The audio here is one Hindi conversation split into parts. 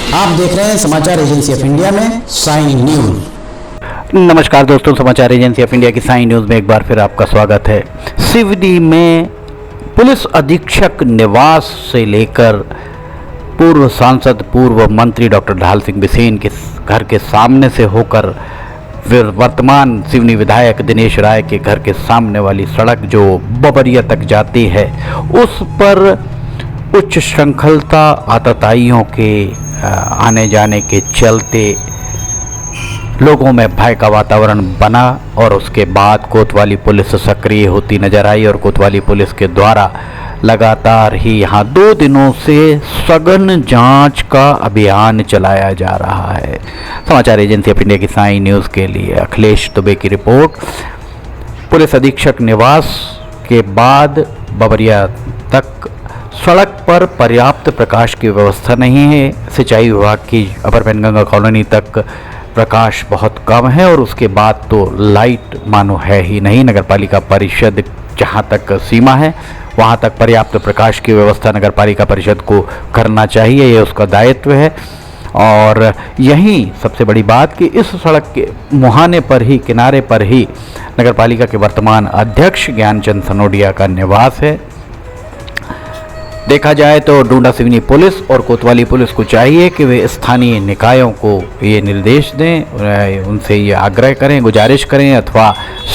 आप देख रहे हैं समाचार एजेंसी ऑफ इंडिया में साइन न्यूज। नमस्कार दोस्तों, समाचार एजेंसी ऑफ इंडिया की साइन न्यूज में एक बार फिर आपका स्वागत है। सिवनी में पुलिस अधीक्षक निवास से लेकर पूर्व सांसद पूर्व मंत्री डॉक्टर ढाल सिंह बिसेन के घर के सामने से होकर फिर वर्तमान सिवनी विधायक दिनेश राय के घर के सामने वाली सड़क जो बबरिया तक जाती है, उस पर उच्च श्रृंखलता आतताइयों के आने जाने के चलते लोगों में भय का वातावरण बना और उसके बाद कोतवाली पुलिस सक्रिय होती नजर आई और कोतवाली पुलिस के द्वारा लगातार ही यहाँ 2 दिनों से सघन जांच का अभियान चलाया जा रहा है। समाचार एजेंसी ऑफ इंडिया की साइन न्यूज़ के लिए अखिलेश दुबे की रिपोर्ट। पुलिस अधीक्षक निवास के बाद बबरिया तक सड़क पर पर्याप्त प्रकाश की व्यवस्था नहीं है। सिंचाई विभाग की अपर पेनगंगा कॉलोनी तक प्रकाश बहुत कम है और उसके बाद तो लाइट मानो है ही नहीं। नगरपालिका परिषद जहां तक सीमा है वहां तक पर्याप्त प्रकाश की व्यवस्था नगरपालिका परिषद को करना चाहिए, ये उसका दायित्व है। और यही सबसे बड़ी बात कि इस सड़क के मुहाने पर ही, किनारे पर ही नगरपालिका के वर्तमान अध्यक्ष ज्ञानचंद सनोडिया का निवास है। देखा जाए तो डूंडा सिवनी पुलिस और कोतवाली पुलिस को चाहिए कि वे स्थानीय निकायों को ये निर्देश दें, उनसे ये आग्रह करें, गुजारिश करें अथवा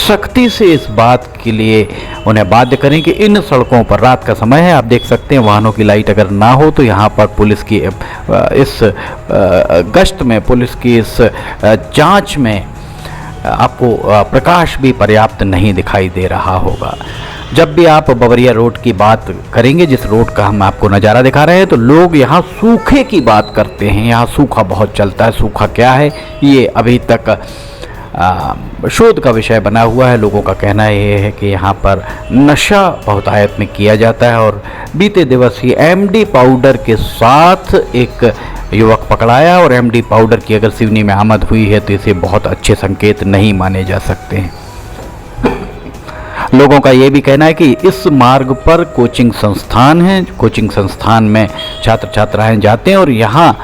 सख्ती से इस बात के लिए उन्हें बाध्य करें कि इन सड़कों पर, रात का समय है, आप देख सकते हैं वाहनों की लाइट अगर ना हो तो यहाँ पर पुलिस की इस गश्त में, पुलिस की इस जांच में आपको प्रकाश भी पर्याप्त नहीं दिखाई दे रहा होगा। जब भी आप बबरिया रोड की बात करेंगे, जिस रोड का हम आपको नज़ारा दिखा रहे हैं, तो लोग यहाँ सूखे की बात करते हैं। यहाँ सूखा बहुत चलता है। सूखा क्या है ये अभी तक शोध का विषय बना हुआ है। लोगों का कहना ये है कि यहाँ पर नशा बहुत आयत में किया जाता है और बीते दिवस ही एमडी पाउडर के साथ एक युवक पकड़ाया और एमडी पाउडर की अगर सिवनी में आमद हुई है तो इसे बहुत अच्छे संकेत नहीं माने जा सकते हैं। लोगों का ये भी कहना है कि इस मार्ग पर कोचिंग संस्थान है, कोचिंग संस्थान में छात्र छात्राएं जाते हैं और यहाँ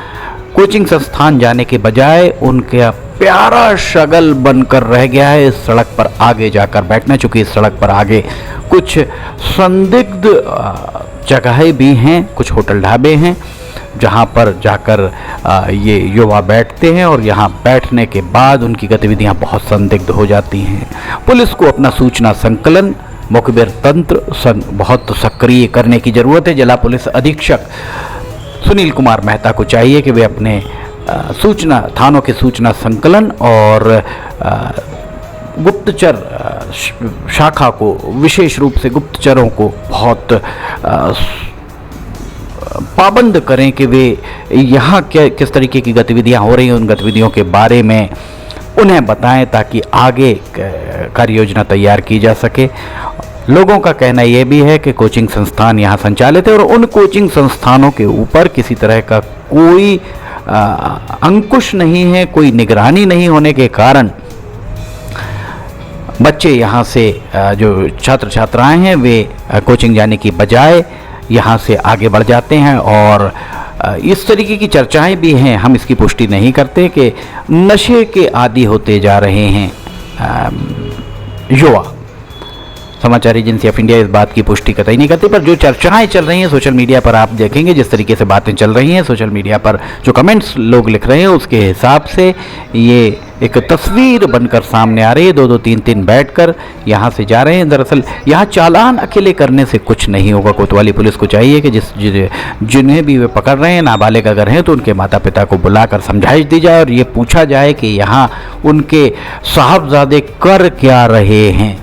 कोचिंग संस्थान जाने के बजाय उनका प्यारा शगल बनकर रह गया है इस सड़क पर आगे जाकर बैठना। चूँकि इस सड़क पर आगे कुछ संदिग्ध जगहें भी हैं, कुछ होटल ढाबे हैं जहाँ पर जाकर ये युवा बैठते हैं और यहाँ बैठने के बाद उनकी गतिविधियाँ बहुत संदिग्ध हो जाती हैं। पुलिस को अपना सूचना संकलन, मुखबिर तंत्र बहुत सक्रिय करने की ज़रूरत है। जिला पुलिस अधीक्षक सुनील कुमार मेहता को चाहिए कि वे अपने थानों के सूचना संकलन और गुप्तचर शाखा को, विशेष रूप से गुप्तचरों को बहुत पाबंद करें कि वे यहाँ किस तरीके की गतिविधियाँ हो रही हैं, उन गतिविधियों के बारे में उन्हें बताएं ताकि आगे कार्य योजना तैयार की जा सके। लोगों का कहना यह भी है कि कोचिंग संस्थान यहाँ संचालित है और उन कोचिंग संस्थानों के ऊपर किसी तरह का कोई अंकुश नहीं है, कोई निगरानी नहीं होने के कारण बच्चे यहाँ से, जो छात्र छात्राएं हैं, वे कोचिंग जाने की बजाय यहाँ से आगे बढ़ जाते हैं। और इस तरीके की चर्चाएं भी हैं, हम इसकी पुष्टि नहीं करते, कि नशे के आदी होते जा रहे हैं युवा। समाचार एजेंसी ऑफ इंडिया इस बात की पुष्टि कतई नहीं करती, पर जो चर्चाएं चल रही हैं सोशल मीडिया पर, आप देखेंगे जिस तरीके से बातें चल रही हैं सोशल मीडिया पर, जो कमेंट्स लोग लिख रहे हैं उसके हिसाब से ये एक तस्वीर बनकर सामने आ रही है। 2-2, 3-3 बैठकर यहाँ से जा रहे हैं। दरअसल यहाँ चालान अकेले करने से कुछ नहीं होगा। कोतवाली पुलिस को चाहिए कि जिन्हें भी वे पकड़ रहे हैं, नाबालिग अगर हैं तो उनके माता पिता को बुलाकर समझाइश दी जाए और ये पूछा जाए कि यहाँ उनके साहबजादे कर क्या रहे हैं।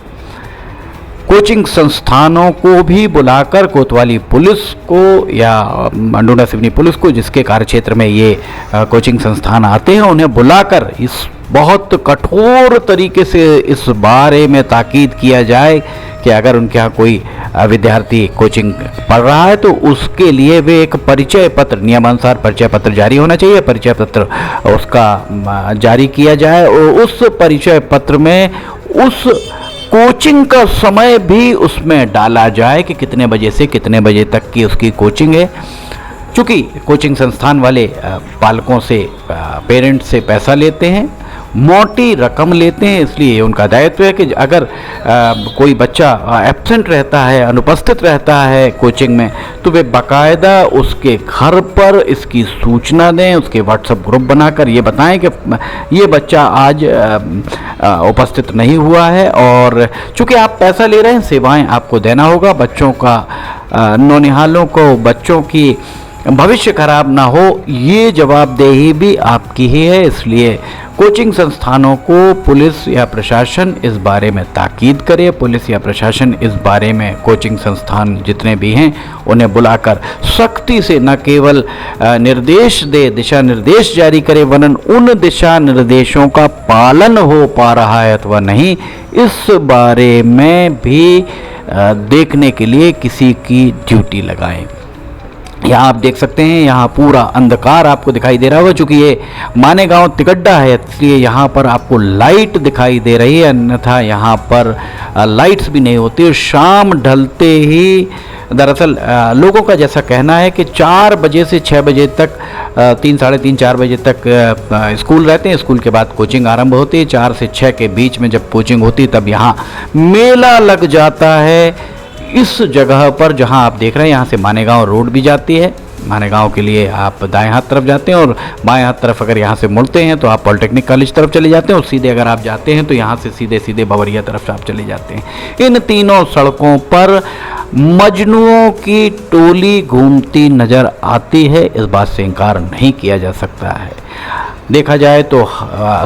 कोचिंग संस्थानों को भी बुलाकर कोतवाली पुलिस को या डूंडा सिवनी पुलिस को, जिसके कार्यक्षेत्र में ये कोचिंग संस्थान आते हैं, उन्हें बुलाकर इस बहुत कठोर तरीके से इस बारे में ताकीद किया जाए कि अगर उनके यहाँ कोई विद्यार्थी कोचिंग पढ़ रहा है तो उसके लिए वे एक परिचय पत्र, नियमानुसार परिचय पत्र जारी होना चाहिए। परिचय पत्र उसका जारी किया जाए और उस परिचय पत्र में उस कोचिंग का समय भी उसमें डाला जाए कि कितने बजे से कितने बजे तक की उसकी कोचिंग है। चूँकि कोचिंग संस्थान वाले पालकों से, पेरेंट्स से पैसा लेते हैं, मोटी रकम लेते हैं, इसलिए उनका दायित्व है कि अगर कोई बच्चा एब्सेंट रहता है, अनुपस्थित रहता है कोचिंग में, तो वे बाकायदा उसके घर पर इसकी सूचना दें, उसके व्हाट्सएप ग्रुप बनाकर ये बताएं कि ये बच्चा आज उपस्थित नहीं हुआ है। और चूँकि आप पैसा ले रहे हैं, सेवाएं आपको देना होगा, बच्चों का, नौनिहालों को, बच्चों की भविष्य खराब ना हो, ये जवाबदेही भी आपकी ही है। इसलिए कोचिंग संस्थानों को पुलिस या प्रशासन इस बारे में ताकीद करे, पुलिस या प्रशासन इस बारे में कोचिंग संस्थान जितने भी हैं उन्हें बुलाकर सख्ती से न केवल निर्देश दे, दिशा निर्देश जारी करे, वरन उन दिशा निर्देशों का पालन हो पा रहा है अथवा नहीं, इस बारे में भी देखने के लिए किसी की ड्यूटी लगाएं। यहाँ आप देख सकते हैं, यहाँ पूरा अंधकार आपको दिखाई दे रहा होगा, चूँकि ये मानेगांव तिगड्डा है इसलिए यहाँ पर आपको लाइट दिखाई दे रही है, अन्यथा यहाँ पर लाइट्स भी नहीं होती। शाम ढलते ही दरअसल लोगों का जैसा कहना है कि 4 बजे से 6 बजे तक, 3, साढ़े 3, 4 बजे तक स्कूल रहते हैं, स्कूल के बाद कोचिंग आरंभ होती है। 4 से 6 के बीच में जब कोचिंग होती है तब यहाँ मेला लग जाता है। इस जगह पर जहां आप देख रहे हैं, यहां से मानेगांव रोड भी जाती है। मानेगांव के लिए आप दाएं हाथ तरफ जाते हैं और बाएं हाथ तरफ अगर यहां से मुड़ते हैं तो आप पॉलिटेक्निक कॉलेज तरफ चले जाते हैं, और सीधे अगर आप जाते हैं तो यहां से सीधे सीधे बवरिया तरफ आप चले जाते हैं। इन तीनों सड़कों पर मजनुओं की टोली घूमती नज़र आती है, इस बात से इनकार नहीं किया जा सकता है। देखा जाए तो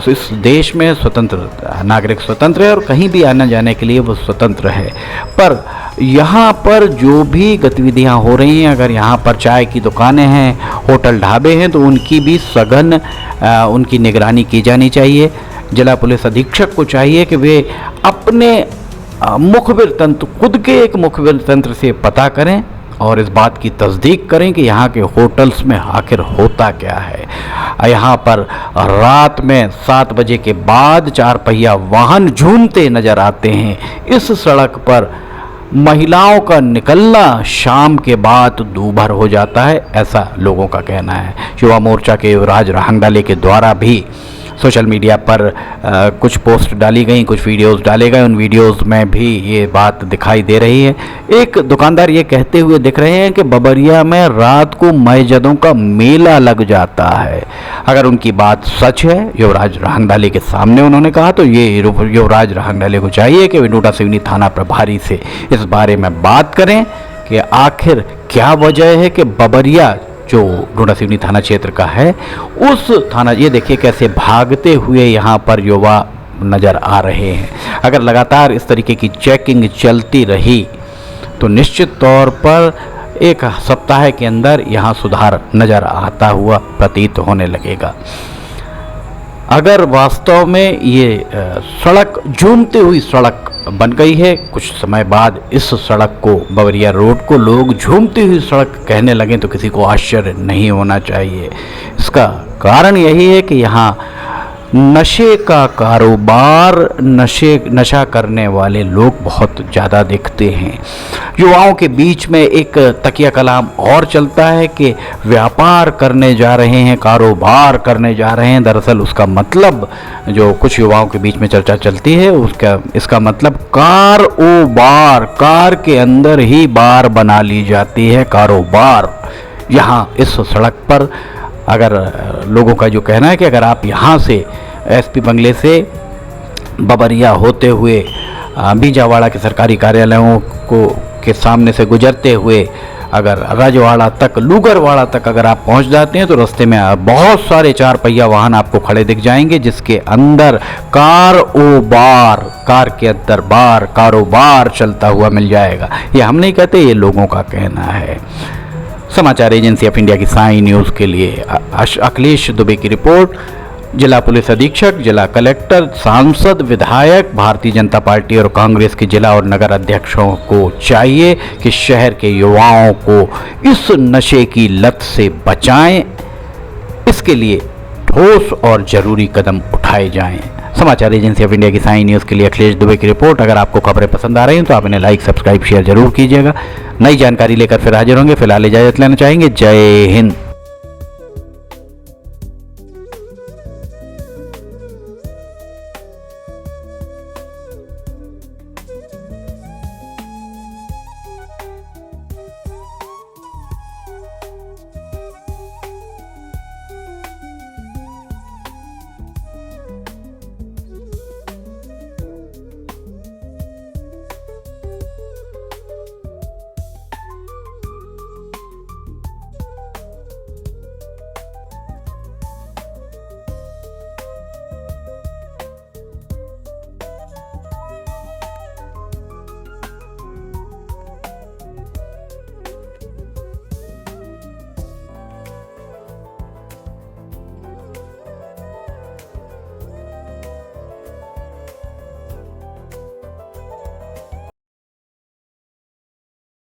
इस देश में स्वतंत्र नागरिक स्वतंत्र है और कहीं भी आने जाने के लिए वो स्वतंत्र है, पर यहाँ पर जो भी गतिविधियाँ हो रही हैं, अगर यहाँ पर चाय की दुकानें हैं, होटल ढाबे हैं, तो उनकी भी सघन उनकी निगरानी की जानी चाहिए। जिला पुलिस अधीक्षक को चाहिए कि वे अपने मुखबिर तंत्र, खुद के एक मुखबिर तंत्र से पता करें और इस बात की तस्दीक करें कि यहाँ के होटल्स में आखिर होता क्या है। यहाँ पर रात में 7 बजे के बाद 4 पहिया वाहन झूमते नज़र आते हैं। इस सड़क पर महिलाओं का निकलना शाम के बाद दूभर हो जाता है, ऐसा लोगों का कहना है। युवा मोर्चा के युवराज रहंगडाले के द्वारा भी सोशल मीडिया पर कुछ पोस्ट डाली गई, कुछ वीडियोस डाले गए, उन वीडियोस में भी ये बात दिखाई दे रही है। एक दुकानदार ये कहते हुए दिख रहे हैं कि बबरिया में रात को मैजदों का मेला लग जाता है। अगर उनकी बात सच है, युवराज रहंगडाले के सामने उन्होंने कहा, तो ये युवराज रहंगडाले को चाहिए कि वे डोडा सिवनी थाना प्रभारी से इस बारे में बात करें कि आखिर क्या वजह है कि बबरिया जो डोडा सिवनी थाना क्षेत्र का है, उस थाना, ये देखिए कैसे भागते हुए यहाँ पर युवा नज़र आ रहे हैं। अगर लगातार इस तरीके की चेकिंग चलती रही तो निश्चित तौर पर एक सप्ताह के अंदर यहाँ सुधार नज़र आता हुआ प्रतीत होने लगेगा। अगर वास्तव में ये सड़क झूमती हुई सड़क बन गई है, कुछ समय बाद इस सड़क को, बवरिया रोड को, लोग झूमती हुई सड़क कहने लगें तो किसी को आश्चर्य नहीं होना चाहिए। इसका कारण यही है कि यहाँ नशे का कारोबार, नशा करने वाले लोग बहुत ज़्यादा दिखते हैं। युवाओं के बीच में एक तकिया कलाम और चलता है कि व्यापार करने जा रहे हैं, कारोबार करने जा रहे हैं। दरअसल उसका मतलब, जो कुछ युवाओं के बीच में चर्चा चलती है, इसका मतलब कार-ओ-बार, कार के अंदर ही बार बना ली जाती है, कारोबार। यहाँ इस सड़क पर अगर लोगों का जो कहना है कि अगर आप यहाँ से एसपी बंगले से बबरिया होते हुए बीजावाड़ा के सरकारी कार्यालयों के सामने से गुजरते हुए अगर राजवाड़ा तक, लूगरवाड़ा तक अगर आप पहुंच जाते हैं तो रास्ते में बहुत सारे 4 पहिया वाहन आपको खड़े दिख जाएंगे, जिसके अंदर कार-ओ-बार, कार के अंदर बार, कारोबार चलता हुआ मिल जाएगा। ये हम नहीं कहते, ये लोगों का कहना है। समाचार एजेंसी ऑफ इंडिया की साई न्यूज़ के लिए अखिलेश दुबे की रिपोर्ट। जिला पुलिस अधीक्षक, जिला कलेक्टर, सांसद, विधायक, भारतीय जनता पार्टी और कांग्रेस के जिला और नगर अध्यक्षों को चाहिए कि शहर के युवाओं को इस नशे की लत से बचाएं। इसके लिए ठोस और ज़रूरी कदम उठाए जाएं। समाचार एजेंसी ऑफ इंडिया की साई न्यूज़ के लिए अखिलेश दुबे की रिपोर्ट। अगर आपको खबरें पसंद आ रही हैं तो आप इन्हें लाइक, सब्सक्राइब, शेयर जरूर कीजिएगा। नई जानकारी लेकर फिर हाजिर होंगे। फिलहाल इजाजत लेना चाहेंगे। जय हिंद।